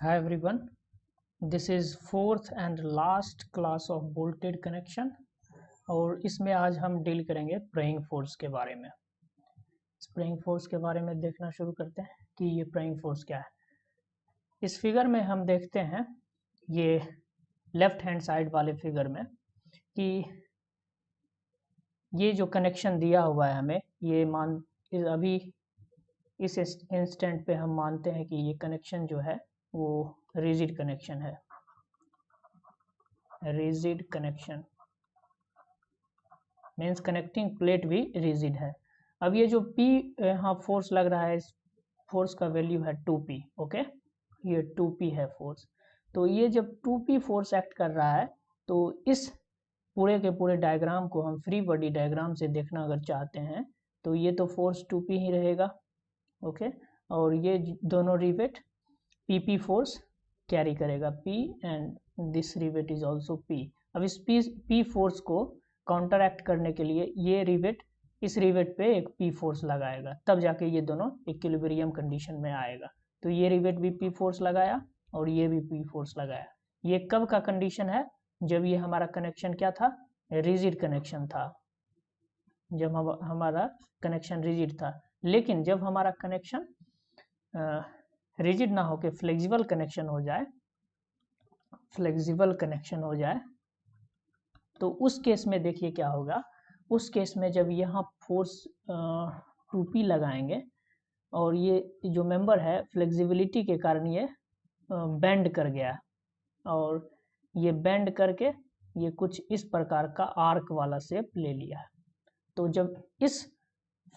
Hi everyone, this is fourth and last class of bolted connection और इसमें आज हम डील करेंगे प्रेइंग फोर्स के बारे में। प्रेइंग फोर्स के बारे में देखना शुरू करते हैं कि ये प्रेइंग फोर्स क्या है। इस फिगर में हम देखते हैं, ये लेफ्ट हैंड साइड वाले फिगर में, कि ये जो कनेक्शन दिया हुआ है हमें, ये अभी इस इंस्टेंट पे हम मानते हैं कि ये कनेक्शन जो है वो रिजिड कनेक्शन है। Rigid connection means connecting plate भी रिजिड है। अब ये जो P यहाँ फोर्स लग रहा है, इस फोर्स का वैल्यू है 2P। ओके, ये 2P है फोर्स। तो ये जब 2P फोर्स एक्ट कर रहा है, तो इस पूरे के पूरे डायग्राम को हम फ्री बॉडी डायग्राम से देखना अगर चाहते हैं, तो ये तो फोर्स 2P ही रहेगा। ओके, और ये दोनों रिवेट PP फोर्स कैरी करेगा, P and this rivet is also P। अब इस P फोर्स को काउंटरएक्ट करने के लिए ये रिवेट इस रिवेट पे एक P फोर्स लगाएगा, तब जाके ये दोनों इक्विलिब्रियम कंडीशन में आएगा। तो ये रिवेट भी P फोर्स लगाया और ये भी P फोर्स लगाया। ये कब का कंडीशन है? जब ये हमारा कनेक्शन क्या था? रिजिड कनेक्शन था, जब हमारा कनेक्शन रिजिड था। लेकिन जब हमारा कनेक्शन रिजिड ना होके फ्लेक्सिबल कनेक्शन हो जाए, तो उस केस में देखिए क्या होगा। उस केस में जब यहाँ फोर्स 2P लगाएंगे और ये जो मेंबर है फ्लेक्सिबिलिटी के कारण ये बेंड कर गया, और ये बेंड करके ये कुछ इस प्रकार का आर्क वाला शेप ले लिया है। तो जब इस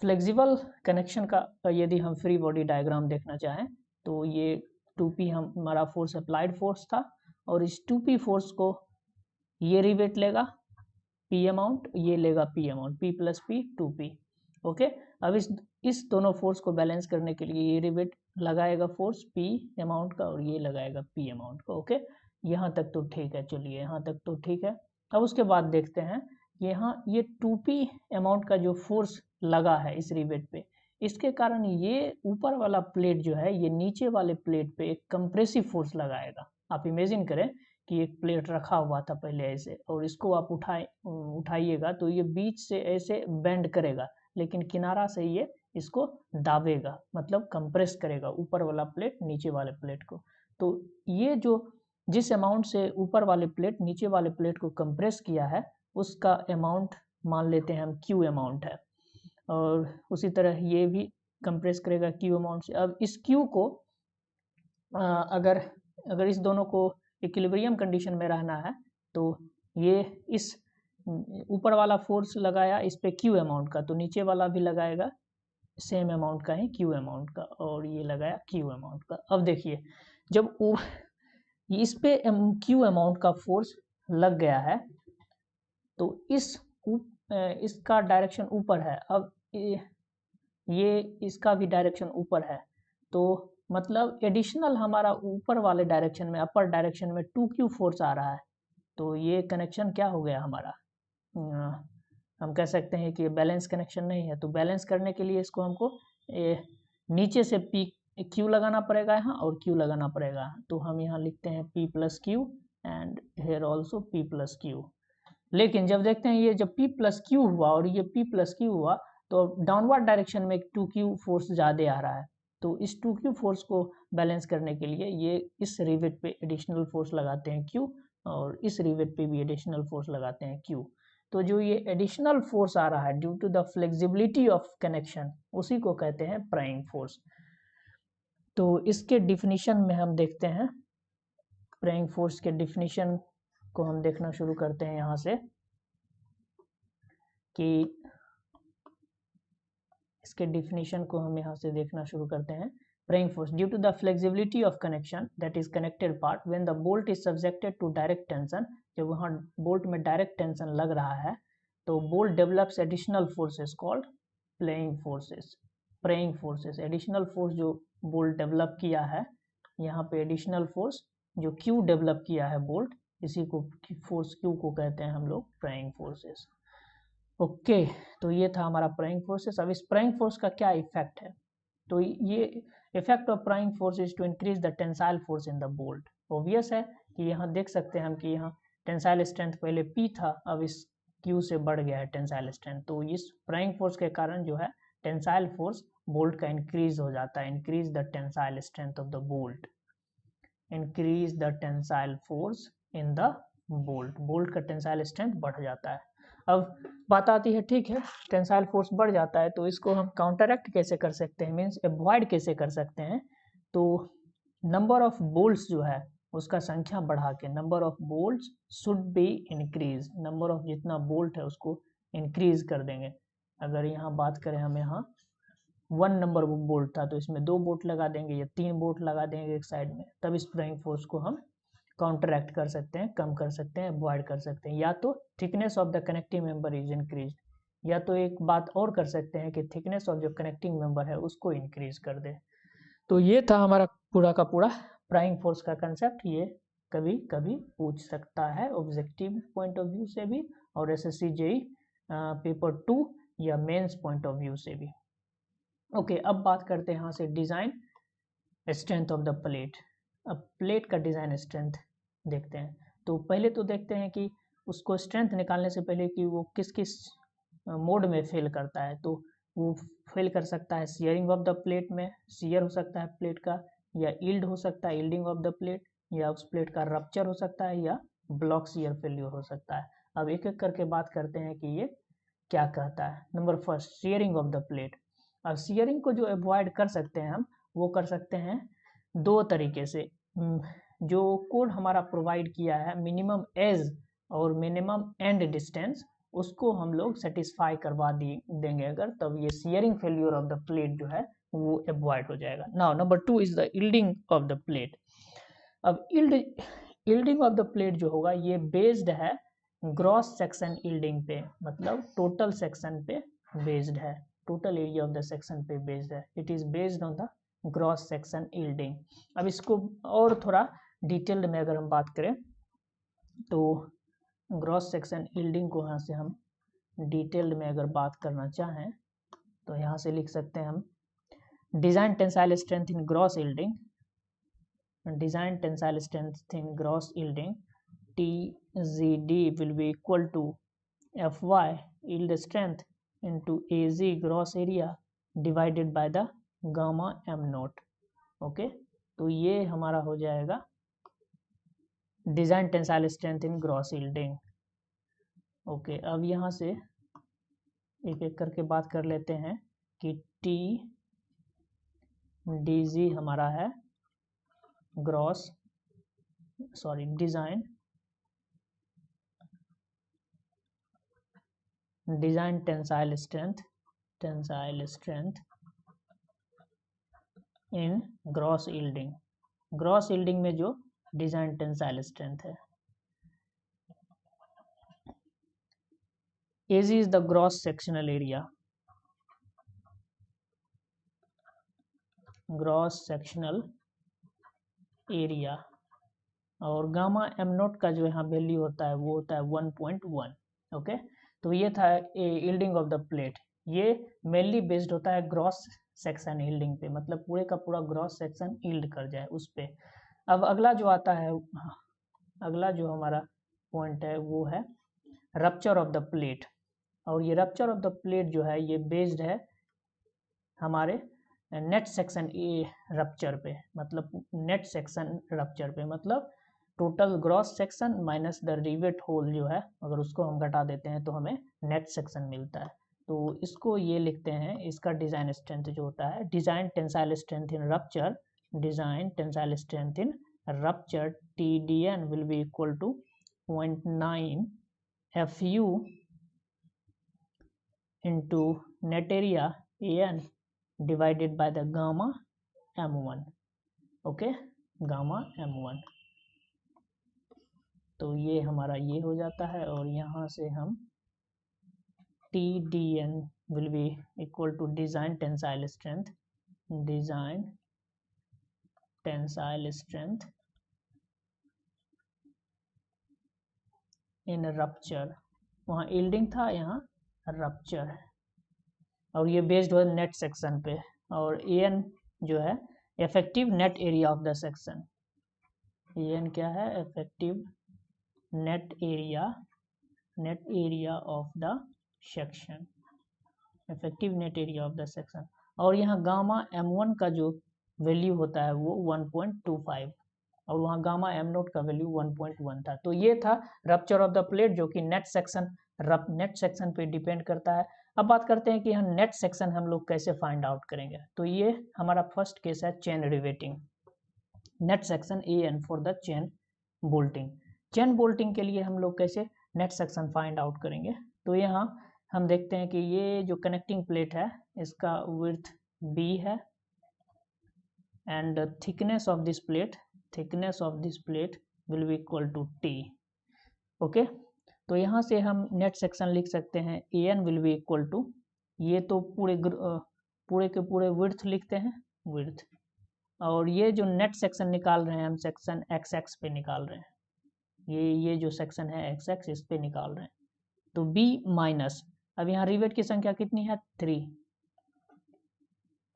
फ्लेक्सिबल कनेक्शन का यदि हम फ्री बॉडी डायग्राम देखना चाहें, तो ये 2P हमारा फोर्स अप्लाइड फोर्स था, और इस 2P फोर्स को ये रिवेट लेगा P अमाउंट, ये लेगा P amount, P plus P 2P। Okay, अब इस दोनों फोर्स को बैलेंस करने के लिए ये रिवेट लगाएगा फोर्स P अमाउंट का, और ये लगाएगा P अमाउंट का। ओके, यहाँ तक तो ठीक है। चलिए, यहाँ तक तो ठीक है। अब उसके बाद देखते हैं, यहाँ ये 2P अमाउंट का जो फोर्स लगा है इस रिवेट पे, इसके कारण ये ऊपर वाला प्लेट जो है, ये नीचे वाले प्लेट पे एक कंप्रेसिव फोर्स लगाएगा। आप इमेजिन करें कि एक प्लेट रखा हुआ था पहले ऐसे, और इसको आप उठाइएगा तो ये बीच से ऐसे बेंड करेगा, लेकिन किनारा से ये इसको दाबेगा, मतलब कंप्रेस करेगा ऊपर वाला प्लेट नीचे वाले प्लेट को। तो ये जो जिस अमाउंट से ऊपर वाले प्लेट नीचे वाले प्लेट को कंप्रेस किया है, उसका अमाउंट मान लेते हैं हम Q अमाउंट है, और उसी तरह ये भी कंप्रेस करेगा Q अमाउंट से। अब इस Q को अगर इस दोनों को इक्विलिब्रियम कंडीशन में रहना है, तो ये इस ऊपर वाला फोर्स लगाया इस पे Q अमाउंट का, तो नीचे वाला भी लगाएगा सेम अमाउंट का ही Q अमाउंट का, और ये लगाया Q अमाउंट का। अब देखिए, जब इस पे Q अमाउंट का फोर्स लग गया है, तो इसका डायरेक्शन ऊपर है। अब ये इसका भी डायरेक्शन ऊपर है, तो मतलब एडिशनल हमारा ऊपर वाले डायरेक्शन में, अपर डायरेक्शन में 2Q फोर्स आ रहा है। तो ये कनेक्शन क्या हो गया हमारा? हम कह सकते हैं कि ये बैलेंस कनेक्शन नहीं है। तो बैलेंस करने के लिए इसको हमको नीचे से Q लगाना पड़ेगा यहाँ, और Q लगाना पड़ेगा। तो हम यहाँ लिखते हैं P plus Q and here also P plus Q। लेकिन जब देखते हैं ये जब P प्लस Q हुआ और ये P प्लस Q हुआ, तो डाउनवर्ड डायरेक्शन में 2Q फोर्स ज़्यादा आ रहा है। तो इस 2Q फोर्स को बैलेंस करने के लिए ये इस रिवेट पे एडिशनल फोर्स लगाते हैं Q, और इस रिवेट पे भी एडिशनल फोर्स लगाते हैं Q। तो जो ये एडिशनल फोर्स आ रहा है due to the flexibility of connection, उसी को कहते हैं प्राइंग फोर्स। तो इसके डिफिनीशन में हम देखते हैं, प्राइंग फोर्स के डिफिनीशन को हम देखना शुरू करते हैं यहाँ से, कि इसके डिफिनीशन को हम यहाँ से देखना शुरू करते हैं। Prying force due to the flexibility of connection that is connected part when the bolt is subjected to direct tension. जब वहाँ बोल्ट में डायरेक्ट टेंशन लग रहा है, तो bolt develops additional forces called playing forces. Praying forces, additional force जो bolt develop किया है, यहाँ पे एडिशनल फोर्स जो Q डेवलप किया है बोल्ट, इसी को फोर्स Q को कहते हैं हम लोग प्रेइंग फोर्सेस। ओके, तो ये था हमारा प्राइंग फोर्सेस। अब इस प्राइंग फोर्स का क्या इफेक्ट है? तो ये effect of prying force is to increase the tensile force in the bolt. Obvious है कि यहाँ देख सकते हैं हम कि यहाँ टेंसाइल स्ट्रेंथ पहले P था, अब इस Q से बढ़ गया है टेंसाइल स्ट्रेंथ। तो इस प्राइंग फोर्स के कारण जो है टेंसाइल फोर्स बोल्ट का इंक्रीज हो जाता है। Increase the tensile strength of the bolt, increase the tensile force in the bolt, bolt का टेंसाइल स्ट्रेंथ बढ़ जाता है। अब बात आती है, ठीक है टेंसाइल फोर्स बढ़ जाता है तो इसको हम काउंटरएक्ट कैसे कर सकते हैं, मीन्स अवॉइड कैसे कर सकते हैं। तो नंबर ऑफ बोल्ट्स जो है उसका संख्या बढ़ा के, number of bolts should be increase, number of जितना बोल्ट है उसको इंक्रीज कर देंगे। अगर यहाँ बात करें हम यहाँ 1 नंबर बोल्ट था तो इसमें 2 बोल्ट लगा देंगे या 3 बोल्ट लगा देंगे एक साइड में, तब इस प्राइंग फोर्स को हम काउंटरएक्ट कर सकते हैं, कम कर सकते हैं, अवॉइड कर सकते हैं। या तो thickness of the connecting member is increase, या तो एक बात और कर सकते हैं कि थिकनेस ऑफ जो कनेक्टिंग मेंबर है उसको इंक्रीज कर दे। तो ये था हमारा पूरा का पूरा प्राइंग फोर्स का कंसेप्ट। ये कभी कभी पूछ सकता है ऑब्जेक्टिव पॉइंट ऑफ व्यू से भी और SSC JEE पेपर 2 या मेंस पॉइंट ऑफ व्यू से भी। ओके, अब बात करते हैं यहाँ से design strength of the plate. अब प्लेट का डिजाइन स्ट्रेंथ देखते हैं। तो पहले तो देखते हैं कि उसको स्ट्रेंथ निकालने से पहले कि वो किस किस मोड में फेल करता है। तो वो फेल कर सकता है शियरिंग ऑफ द प्लेट में, शियर हो सकता है प्लेट का, या यील्ड हो सकता है, यील्डिंग ऑफ द प्लेट, या उस प्लेट का रप्चर हो सकता है, या ब्लॉक शियर फेल्यूर हो सकता है। अब एक एक करके बात करते हैं कि ये क्या कहता है। Number first, shearing of the plate. अब शियरिंग को जो अवॉइड कर सकते हैं हम, वो कर सकते हैं 2 तरीके से। जो कोड हमारा प्रोवाइड किया है मिनिमम एज और मिनिमम एंड डिस्टेंस, उसको हम लोग सेटिस्फाई करवा देंगे अगर, तब ये shearing failure of the plate जो है वो अवॉइड हो जाएगा। Now number 2 is the yielding of the plate. अब यील्डिंग ऑफ द प्लेट जो होगा ये बेस्ड है ग्रॉस सेक्शन यील्डिंग पे, मतलब टोटल सेक्शन पे बेस्ड है, total area of the section पे बेस्ड है। It is based on the gross section yielding. अब इसको और थोड़ा डिटेल्ड में अगर हम बात करें तो ग्रॉस सेक्शन यील्डिंग को यहाँ से हम डिटेल्ड में अगर बात करना चाहें तो यहाँ से लिख सकते हैं हम design tensile strength in gross yielding, design tensile strength in gross yielding TZD will be equal to FY yield strength into AZ gross area divided by the gamma m naught। Okay, तो ये हमारा हो जाएगा design tensile strength इन gross yielding. Okay, अब यहाँ से एक एक करके बात कर लेते हैं कि TDG हमारा है डिजाइन टेंसाइल स्ट्रेंथ इन ग्रॉस यील्डिंग। ग्रॉस यील्डिंग में जो डिजाइन टेंसाइल स्ट्रेंथ है, AZ is the gross sectional area, gross sectional area, और गामा एम नोट का जो यहाँ वैल्यू होता है वो होता है 1.1। ओके, तो ये था यील्डिंग ऑफ द प्लेट। ये मेनली बेस्ड होता है ग्रॉस सेक्शन यील्डिंग पे, मतलब पूरे का पूरा ग्रॉस सेक्शन यील्ड कर जाए उस पे। अब अगला जो आता है, अगला जो हमारा पॉइंट है वो है रप्चर ऑफ द प्लेट। और ये रप्चर ऑफ द प्लेट जो है ये बेस्ड है हमारे नेट सेक्शन रप्चर पे, मतलब नेट सेक्शन रप्चर पे, मतलब total gross section minus the rivet hole जो है, अगर उसको हम घटा देते हैं तो हमें नेट सेक्शन मिलता है। तो इसको ये लिखते हैं, इसका डिजाइन स्ट्रेंथ जो होता है design tensile strength in rupture, design tensile strength in rupture TDN will be equal to 0.9 FU into net area AN divided by the gamma m1। Okay, gamma m1। तो ये हमारा ये हो जाता है, और यहाँ से हम TDN will be equal to design tensile strength in rupture। वहाँ यील्डिंग था, यहाँ रप्चर है, और ये बेस्ड हो नेट सेक्शन पे। और AN जो है effective net area of the section, N क्या है, effective net area of the section, effective net area of the section. और यहाँ गामा m1 का जो वैल्यू होता है वो 1.25 और वहाँ गामा m0 का वैल्यू 1.1 था। तो ये था रप्चर ऑफ द प्लेट जो कि नेट सेक्शन पे डिपेंड करता है। अब बात करते हैं कि यहाँ नेट सेक्शन हम लोग कैसे फाइंड आउट करेंगे। तो ये हमारा फर्स्ट केस है chain riveting, net section AN for the chain bolting. Chain bolting के लिए हम लोग कैसे नेट सेक्शन फाइंड आउट करेंगे। तो यहाँ हम देखते हैं कि ये जो कनेक्टिंग प्लेट है इसका विड्थ B है and thickness of this plate will be equal to T। Okay, तो यहाँ से हम नेट सेक्शन लिख सकते हैं AN will be equal to, ये तो पूरे के पूरे विड्थ लिखते हैं विड्थ, और ये जो नेट सेक्शन निकाल रहे हैं हम सेक्शन XX पे निकाल रहे हैं, ये जो सेक्शन है XX इस पे निकाल रहे हैं। तो B माइनस, अब यहाँ रिवेट की संख्या कितनी है 3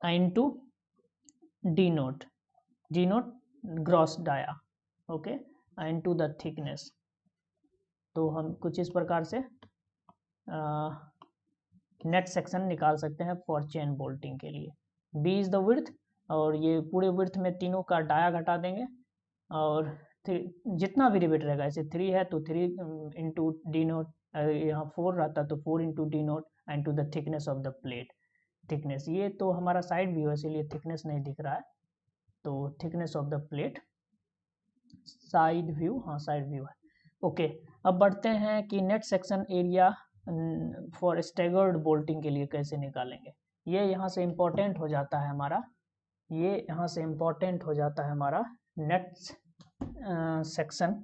into G nought gross dia, okay, into the thickness. तो हम कुछ इस प्रकार से नेट सेक्शन निकाल सकते हैं फॉर चेन बोल्टिंग के लिए। B इज द विड्थ और ये पूरे विड्थ में तीनों का डाया घटा देंगे और जितना भी रिवेट रहेगा, ऐसे 3 है तो 3 इंटू D नोट, यहाँ 4 रहता तो 4 into D note into the thickness of the plate. Thickness ये तो हमारा साइड व्यू है इसीलिए थिकनेस नहीं दिख रहा है, तो thickness of the plate side view, हाँ साइड व्यू है। ओके, अब बढ़ते हैं कि net section area for staggered bolting के लिए कैसे निकालेंगे। ये यहाँ से इम्पोर्टेंट हो जाता है हमारा, नेट सेक्शन,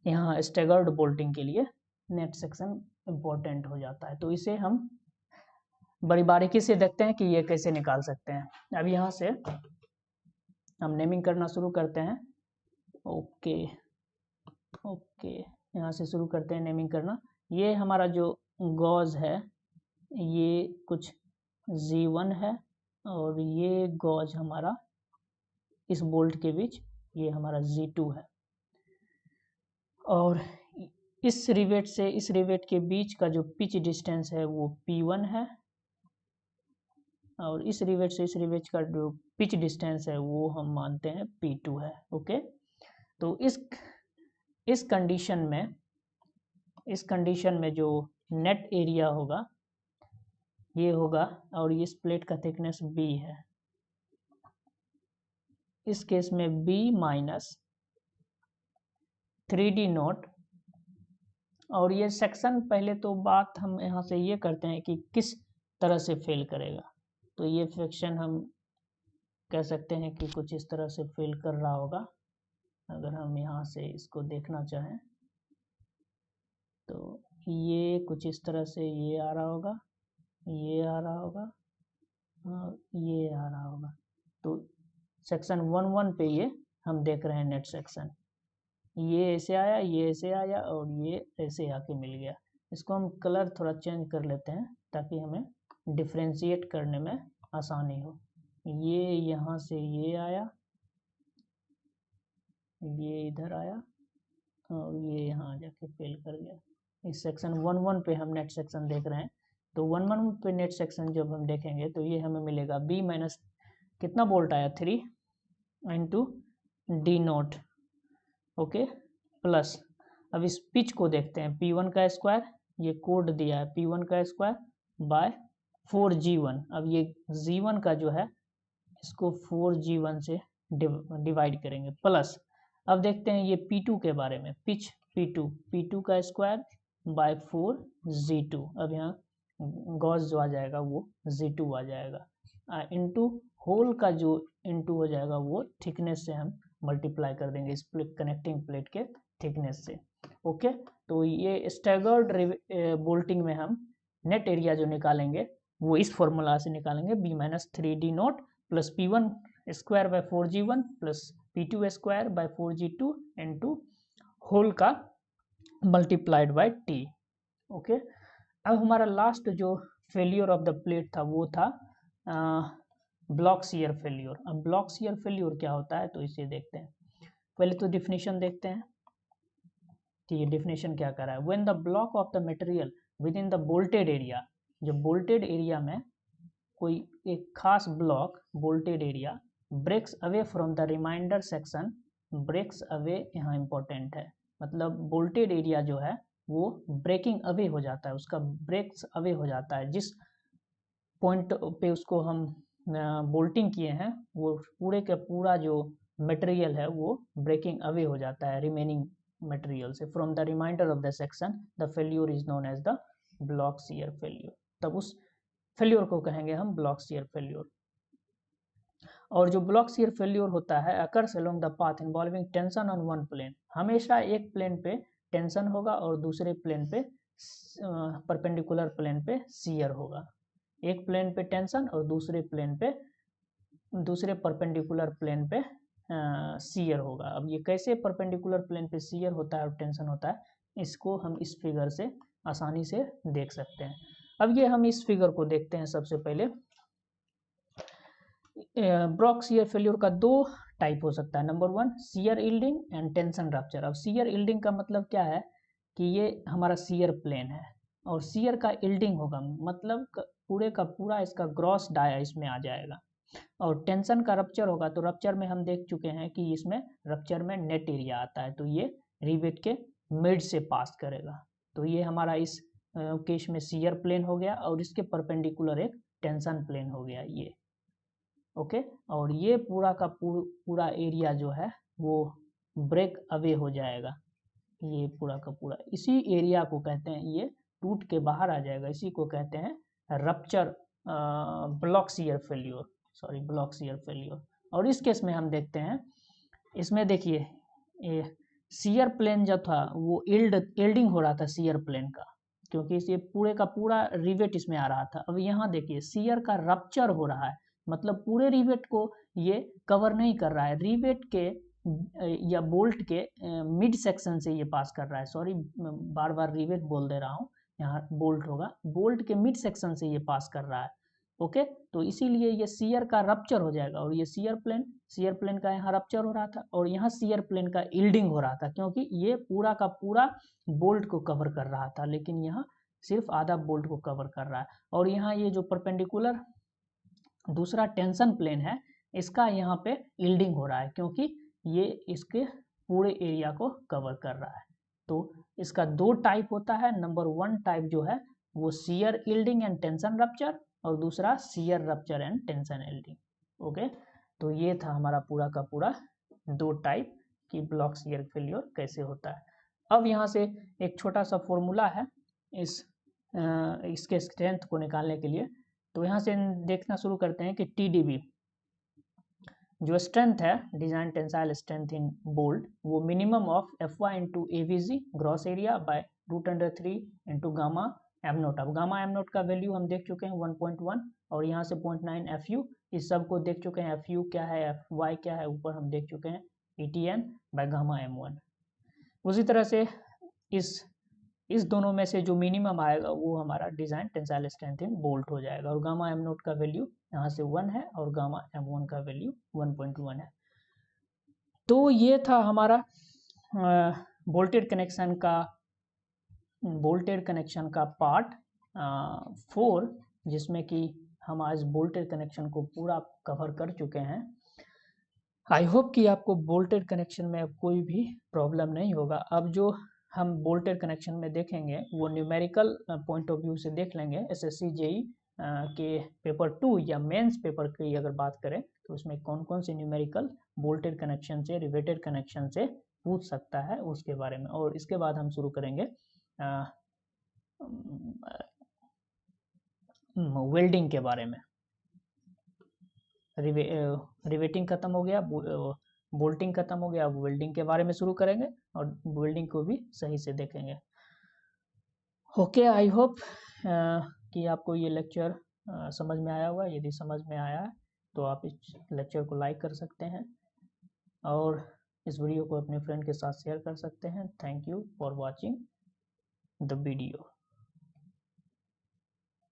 यहाँ स्टैगर्ड बोल्टिंग के लिए नेट सेक्शन इम्पोर्टेंट हो जाता है। तो इसे हम बड़ी बारीकी से देखते हैं कि ये कैसे निकाल सकते हैं। अब यहाँ से हम नेमिंग करना शुरू करते हैं। ओके, यहाँ से शुरू करते हैं नेमिंग करना। ये हमारा जो गॉज है ये कुछ G1 है और ये गॉज हमारा इस बोल्ट के बीच ये हमारा G2 है, और इस रिवेट से इस रिवेट के बीच का जो पिच डिस्टेंस है वो P1 है और इस रिवेट से इस रिवेट का जो पिच डिस्टेंस है वो हम मानते हैं P2 है। ओके, तो इस कंडीशन में जो नेट एरिया होगा ये होगा, और इस प्लेट का थिकनेस B है, इस केस में B माइनस 3D नोट। और ये सेक्शन, पहले तो बात हम यहाँ से ये करते हैं कि किस तरह से फेल करेगा। तो ये सेक्शन हम कह सकते हैं कि कुछ इस तरह से फेल कर रहा होगा। अगर हम यहाँ से इसको देखना चाहें तो ये कुछ इस तरह से ये आ रहा होगा, ये आ रहा होगा और ये आ रहा होगा। तो सेक्शन 1-1 पे ये हम देख रहे हैं नेट सेक्शन, ये ऐसे आया, ये ऐसे आया और ये ऐसे आके मिल गया। इसको हम कलर थोड़ा चेंज कर लेते हैं ताकि हमें डिफ्रेंशिएट करने में आसानी हो। ये यहाँ से ये आया, ये इधर आया और ये यहाँ जाके फेल कर गया। इस सेक्शन 1-1 पे हम नेट सेक्शन देख रहे हैं। तो 1-1 पे नेट सेक्शन जब हम देखेंगे तो ये हमें मिलेगा B माइनस कितना बोल्ट आया 3 into D note, okay, plus अब इस पिच को देखते हैं P1 का स्क्वायर, ये कोड दिया है P1 का स्क्वायर बाय 4G1। अब ये G1 का जो है इसको 4G1 से डिवाइड करेंगे, प्लस अब देखते हैं ये P2 के बारे में, पिच P2 का स्क्वायर बाय 4G2। अब यहाँ गॉस जो आ जाएगा वो G2 आ जाएगा, इंटू होल का जो इंटू हो जाएगा वो थिकनेस से हम मल्टीप्लाई कर देंगे इस कनेक्टिंग प्लेट के थिकनेस से। ओके, तो ये स्टैगर्ड बोल्टिंग में हम नेट एरिया जो निकालेंगे वो इस फॉर्मूला से निकालेंगे, B minus 3D nought plus P1 square by 4G1 plus P2 square by 4G2 into hole का मल्टीप्लाइड बाय T। ओके, अब हमारा लास्ट जो फेलियर ऑफ द प्लेट था वो था ब्लॉक शियर फेल्योर। अब ब्लॉक शियर फेल्योर क्या होता है तो इसे देखते हैं। पहले तो डिफिनेशन देखते हैं कि ये डिफिनेशन क्या कर रहा है। When the block of the material within the bolted area, जब बोल्टेड एरिया में कोई एक खास block bolted area breaks away from the reminder section, breaks away यहाँ इंपॉर्टेंट है, मतलब बोल्टेड एरिया जो है वो ब्रेकिंग अवे हो जाता है, उसका ब्रेक्स अवे हो जाता है, जिस पॉइंट पे उसको हम बोल्टिंग किए हैं वो पूरे का पूरा जो मटेरियल है वो ब्रेकिंग अवे हो जाता है रिमेनिंग मटेरियल से from the reminder of the section, the failure is known as the block shear failure. तब उस फेल्योर को कहेंगे हम ब्लॉक शियर फेल्योर। और जो ब्लॉक शियर फेल्योर होता है occurs along the path involving tension on one plane, हमेशा एक प्लेन पे टेंशन होगा और दूसरे प्लेन पे परपेंडिकुलर प्लेन पे शियर होगा। एक प्लेन पे टेंशन और दूसरे परपेंडिकुलर प्लेन पे शियर होगा। अब ये कैसे परपेंडिकुलर प्लेन पे शियर होता है और टेंशन होता है, इसको हम इस फिगर से आसानी से देख सकते हैं। अब ये हम इस फिगर को देखते हैं। सबसे पहले ब्लॉक शियर फेल्योर का दो टाइप हो सकता है। Number 1 shear yielding and tension rupture. अब शियर यील्डिंग का मतलब क्या है कि ये हमारा शियर प्लेन है और शियर का यील्डिंग होगा, मतलब पूरे का पूरा इसका ग्रॉस डाया इसमें आ जाएगा। और टेंशन का रप्चर होगा तो रप्चर में हम देख चुके हैं कि इसमें रप्चर में नेट एरिया आता है, तो ये रिवेट के मिड से पास करेगा। तो ये हमारा इस केस में शियर प्लेन हो गया और इसके परपेंडिकुलर एक टेंशन प्लेन हो गया ये। ओके, और ये पूरा का पूरा एरिया जो है वो ब्रेक अवे हो जाएगा। ये पूरा का पूरा इसी एरिया को कहते हैं, ये टूट के बाहर आ जाएगा, इसी को कहते हैं rupture block shear failure, sorry block shear failure. और इस केस में हम देखते हैं, इसमें देखिए ये शियर प्लेन जो था वो यील्डिंग हो रहा था शियर प्लेन का, क्योंकि इसे पूरे का पूरा रिवेट इसमें आ रहा था। अब यहाँ देखिए शियर का रप्चर हो रहा है, मतलब पूरे रिवेट को ये कवर नहीं कर रहा है, रिवेट के या बोल्ट के मिड सेक्शन से ये पास कर रहा है। सॉरी बार बार रिवेट बोल दे रहा हूँ, यहाँ बोल्ट होगा, बोल्ट के मिड सेक्शन से ये पास कर रहा है। ओके, तो इसीलिए ये शियर का रप्चर हो जाएगा। और ये शियर प्लेन का यहाँ रप्चर हो रहा था और यहाँ शियर प्लेन का यील्डिंग हो रहा था, क्योंकि ये पूरा का पूरा बोल्ट को कवर कर रहा था, लेकिन यहाँ सिर्फ आधा बोल्ट को कवर कर रहा है। और यहाँ ये जो परपेंडिकुलर दूसरा टेंशन प्लेन है इसका यहाँ पे यील्डिंग हो रहा है, क्योंकि ये इसके पूरे एरिया को कवर कर रहा है। तो इसका दो टाइप होता है। नंबर 1 टाइप जो है वो shear yielding and tension rupture और दूसरा shear rupture and tension yielding. Okay, तो ये था हमारा पूरा का पूरा दो टाइप की ब्लॉक शियर फेल्योर कैसे होता है। अब यहाँ से एक छोटा सा फॉर्मूला है इसके स्ट्रेंथ को निकालने के लिए। तो यहाँ से देखना शुरू करते हैं कि TDB जो स्ट्रेंथ है, design tensile strength in bolt, वो minimum of FY into AVG gross area by √3 into gamma M naught. अब गामा एम नोट का वैल्यू हम देख चुके हैं 1.1 और यहाँ से 0.9 FU, इस सब को देख चुके हैं। FU क्या है, FY क्या है, ऊपर हम देख चुके हैं ETN बाय गामा M1। उसी तरह से इस दोनों में से जो मिनिमम आएगा वो हमारा design tensile strength in bolt हो जाएगा। और गामा एम नोट का वैल्यू यहाँ से 1 है और गामा M1 का वैल्यू 1.1 है। तो ये था हमारा बोल्टेड कनेक्शन का पार्ट 4, जिसमें कि हम आज बोल्टेड कनेक्शन को पूरा कवर कर चुके हैं। आई होप कि आपको बोल्टेड कनेक्शन में कोई भी प्रॉब्लम नहीं होगा। अब जो हम बोल्टेड कनेक्शन में देखेंगे वो न्यूमेरिकल पॉइंट ऑफ व्यू से देख लेंगे। SSC JEE के पेपर 2 या मेंस पेपर की अगर बात करें तो उसमें कौन कौन से न्यूमेरिकल बोल्टेड कनेक्शन से, रिवेटेड कनेक्शन से पूछ सकता है उसके बारे में। और इसके बाद हम शुरू करेंगे वेल्डिंग के बारे में। रिवेटिंग खत्म हो गया, बोल्टिंग खत्म हो गया, अब वेल्डिंग के बारे में शुरू करेंगे और वेल्डिंग को भी सही से देखेंगे। ओके, आई होप कि आपको ये लेक्चर समझ में आया होगा। यदि समझ में आया है तो आप इस लेक्चर को लाइक कर सकते हैं और इस वीडियो को अपने फ्रेंड के साथ शेयर कर सकते हैं। Thank you for watching the video.